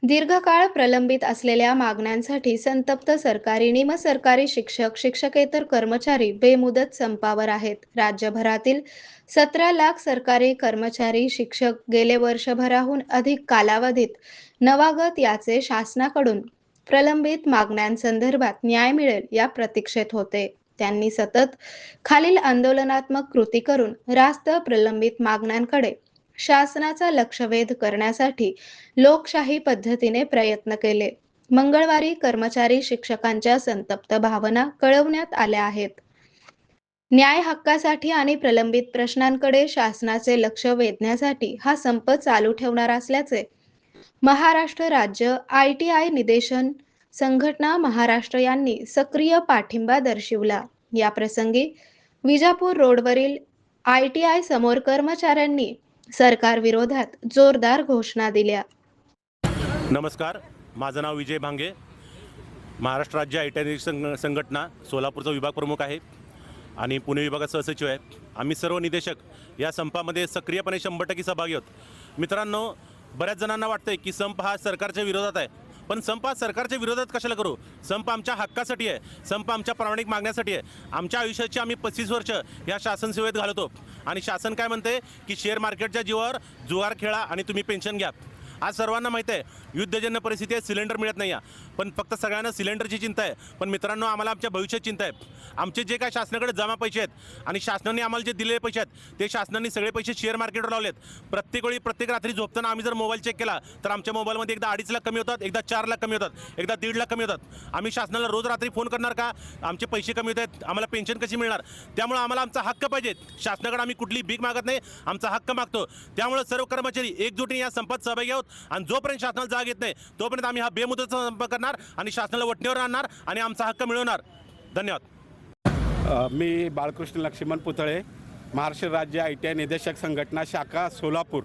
दीर्घकाळ प्रलंबित असलेल्या मागण्यांसाठी संतप्त सरकारी, निमसरकारी शिक्षक, शिक्षकेतर कर्मचारी बेमुदत संपावर आहेत. राज्यभरातील 17 लाख सरकारी कर्मचारी, शिक्षक गेले वर्षभराहून अधिक कालावधीत नवागत याचे शासनाकडून प्रलंबित मागण्यांसंदर्भात न्याय मिळेल या प्रतीक्षेत होते. त्यांनी सतत खालील आंदोलनात्मक कृती करून रास्त प्रलंबित मागण्यांकडे शासनाचा लक्षवेध करण्यासाठी लोकशाही पद्धतीने प्रयत्न केले. मंगळवारी कर्मचारी शिक्षकांच्या संतप्त भावना कळवण्यात आल्या आहेत. न्याय हक्कासाठी आणि प्रलंबित प्रश्नांकडे शासनाचे लक्ष वेधण्यासाठी हा संप चालू ठेवणार असल्याचे महाराष्ट्र राज्य ITI निदेशन संघटना महाराष्ट्र यांनी सक्रिय पाठिंबा दर्शविला. या प्रसंगी विजापूर रोडवरील ITI समोर कर्मचाऱ्यांनी सरकारविरोधात जोरदार घोषणा दिल्या. नमस्कार, माझं नाव विजय भांगे, महाराष्ट्र राज्य ITI संघटना सोलापूरचा विभाग प्रमुख आहे आणि पुणे विभागाचा सहसचिव आहे. आम्ही सर्व निदेशक या संपामध्ये सक्रियपणे 100% सहभागी आहोत. मित्रांनो, बऱ्याच जणांना वाटतंय की संप हा सरकारच्या विरोधात आहे, पण संप हा सरकारच्या विरोधात कशाला करू? संप आमच्या हक्कासाठी आहे, संप आमच्या प्रामाणिक मागण्यासाठी आहे. आमच्या आयुष्याची आम्ही 35 वर्ष या शासन सेवेत घालवतो आणि शासन काय म्हणते की शेअर मार्केटच्या जीवावर जुगार खेळा आणि तुम्ही पेन्शन घ्या. आज सर्वांना माहिती आहे युद्धजन्य परिस्थिती आहे, सिलेंडर मिळत नाही आहे, पण फक्त सगळ्यांना सिलेंडरची चिंता आहे. पण मित्रांनो, आम्हाला आमच्या भविष्याची चिंता आहे. आमचे जे काय शासनाकडे जमा पैसे आहेत आणि शासनाने आम्हाला जे दिलेले पैसे आहेत ते शासनाने सगळे पैसे शेअर मार्केटवर लावलेत. प्रत्येक वेळी प्रत्येक रात्री झोपताना आम्ही जर मोबाईल चेक केला तर आमच्या मोबाईलमध्ये एकदा 2.5 लाख कमी होतात, एकदा 4 लाख कमी होतात, एकदा 1.5 लाख कमी होतात. आम्ही शासनाला रोज रात्री फोन करणार का आमचे पैसे कमी होत आहेत, आम्हाला पेन्शन कशी मिळणार? त्यामुळे आम्हाला आमचा हक्क पाहिजे. शासनाकडे आम्ही कुठली भीक मागत नाही, आमचा हक्क मागतो. त्यामुळे सर्व कर्मचारी एकजुटीने या संपात सहभागी आहोत आणि जोपर्यंत शासनाला जाग येत नाही तोपर्यंत आम्ही हा बेमुदत संप करणार आणि शासनाला वटणीवर आणणार आणि आमचा हक्क मिळवणार. धन्यवाद. मी बाळकृष्ण लक्ष्मण पुतळे, महाराष्ट्र राज्य ITI निदेशक संघटना शाखा सोलापूर.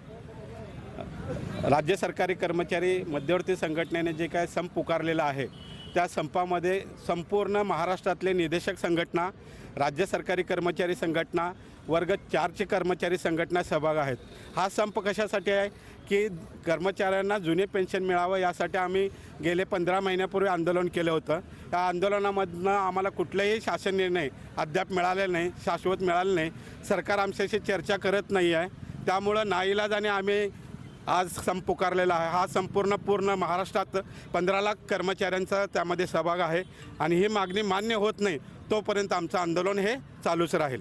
राज्य सरकारी कर्मचारी मध्यवर्ती संघटनेने जे काय संप पुकारलेला आहे त्या संपामध्ये संपूर्ण महाराष्ट्रातले निदेशक संघटना, राज्य सरकारी कर्मचारी संघटना, वर्ग 4चे कर्मचारी संघटना सहभाग आहेत. हा संप कशासाठी आहे की कर्मचाऱ्यांना जुने पेन्शन मिळावं यासाठी आम्ही गेले 15 महिन्यापूर्वी आंदोलन केलं होतं. या आंदोलनामधनं आम्हाला कुठलेही शासन निर्णय अद्याप मिळालेला नाही, शाश्वत मिळालं नाही. सरकार आमच्याशी चर्चा करत नाही आहे. त्यामुळं नाईलाजाने आम्ही आज संप पुकारलेला आहे. हा पूर्ण महाराष्ट्रात 15 लाख कर्मचाऱ्यांचा त्यामध्ये सहभाग आहे आणि ही मागणी मान्य होत नाही तोपर्यंत आमचं आंदोलन हे चालूच राहील.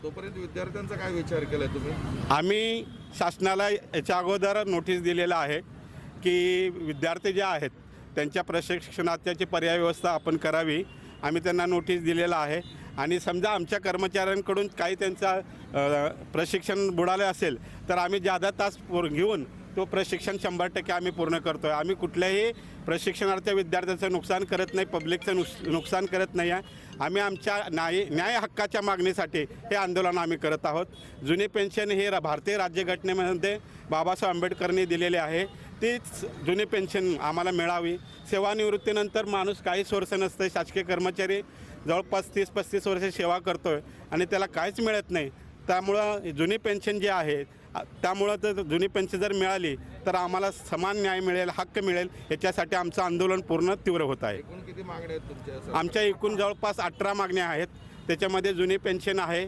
तोपर्यंत विद्यार्थ्यांचा काय विचार केला तुम्ही? आम्ही शासनाला याच्या अगोदर नोटीस दिलेलं आहे की विद्यार्थी जे आहेत त्यांच्या प्रशिक्षणाची पर्याय व्यवस्था आपण करावी. आम्ही त्यांना नोटीस दिलेलं आहे आणि समजा आमच्या कर्मचाऱ्यांकडून काही त्यांचा प्रशिक्षण बुडाले असेल तर आम्ही जादा तास घेऊन तो प्रशिक्षण 100% आम्ही पूर्ण करतो आहे. आम्ही कुठल्याही प्रशिक्षणार्थी विद्यार्थ्यांचं नुकसान करत नाही, पब्लिकचं नुकसान करत नाही आहे. आम्ही आमच्या न्याय हक्काच्या मागणीसाठी हे आंदोलन आम्ही करत आहोत. जुनी पेन्शन हे भारतीय राज्यघटनेमध्ये बाबासाहेब आंबेडकरांनी दिलेले आहे. तीच जुनी पेन्शन आम्हाला मिळावी. सेवानिवृत्तीनंतर माणूस काही सोर्स नसतं. शासकीय कर्मचारी जवळपास 30-35 वर्ष सेवा करतो आहे आणि त्याला काहीच मिळत नाही. त्यामुळं जुनी पेन्शन जे आहे त्यामुळं तर जुनी पेन्शन जर मिळाली तर आम्हाला समान न्याय मिळेल, हक्क मिळेल. याच्यासाठी आमचं आंदोलन पूर्ण तीव्र होत आहे. एकूण किती मागण्या आहेत तुमच्या? आमच्या एकूण जवळपास 18 मागण्या आहेत. त्याच्यामध्ये जुनी पेन्शन आहे,